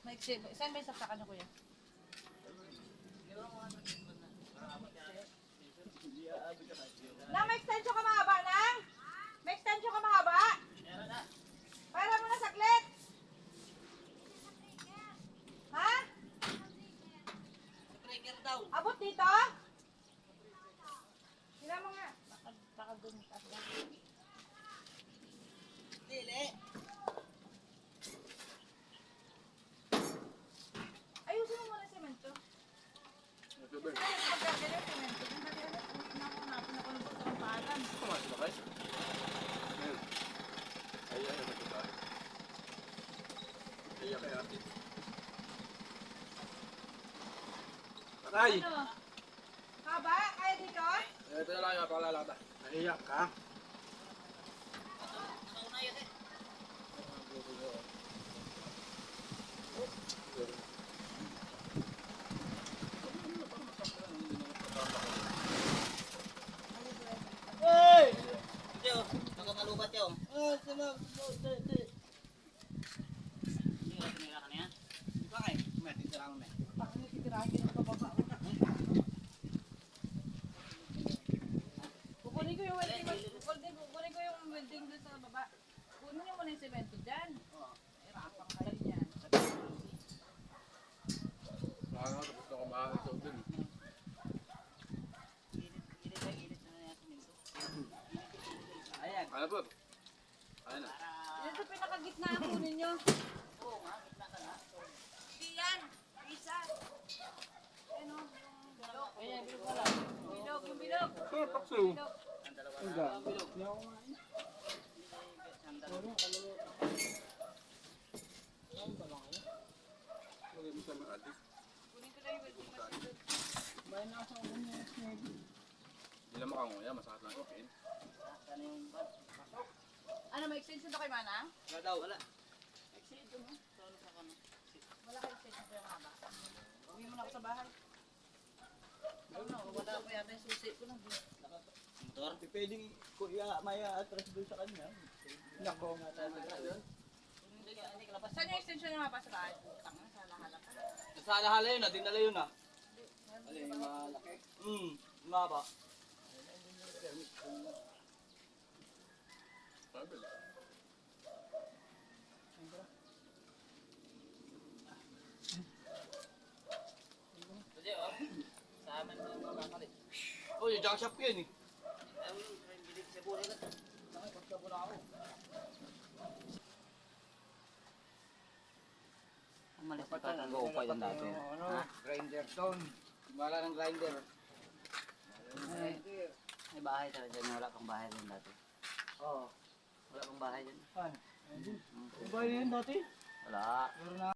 Maiksi. Saan ba yung saksakan niyo, kuya? Nang may extension ka mahaba, Nang? May extension ka mahaba? Para mo na saglit. Ha? Abot dito? Sila mo nga. Baka dun. Dili. Ayusin mo muna semento. Ay, pagkakala yung semento. Yung kaya natin ako nabot sa kampalan. Aray! Ano? Haba? Kaya dito? Ito na lang yung palalata. Naiyak ka? Hey! Yo, nakakalubat yo. Ah, sama. Hindi ka tinira ka niya? Bakit? May titira mo na. Bakit titirahin ng pababa? Kukunin ko yung welding. Kukunin ko yung welding doon sa baba. Kunin niyo muna yung semento dyan. Irapang kayo niyan. Ano, tapos na kumakas sa udin. Ilit na niya kuminto. Ayan. Ano po? Ayan na. Ito pinakagitna ang kunin nyo. Oo nga, gitna ka na. Yan. Isa. Ano? Bilog. Ayan, bilog pala. Bilog, yung bilog. Pakso. Bilog. Ang dalawa Ang na. dami. Ang dalawa. Lagay mo sa mga adik. Kunin ko lang yung welding machine doon. Hindi naman kanguya, masakit lang ipin. Sana yung bad. Ano, may extension ba kay Manang? Wala daw, wala. Exit mo. Solo sa kano. Wala kayo extension ko yung haba. Uwi mo na ako sa bahay. Ano, wala ko yata yung susi ko lang. Motor? Pwedeng kuya may atras doon sa kanya. Nako. Hindi ka labas. Saan yung extension yung haba sa bahay? Tang na, sa lahala ka. Sa alahala yun, dinala yun ah. Ano yung malaki? Maba. Sabi lang. Kasi oh. Sa amin na makakalit. Oh, yung junk shop yun eh. Ayaw yun. Bilig sa buhay ka. Pagkabula ako. Umalis na tatanggo ko pa yan dati. Ha? Grinder doon. Wala ng grinder. May bahay talaga dyan. Wala pang bahay dyan dati. Oo. Wala pang bahay dyan. Saan? Ba yun dati? Wala.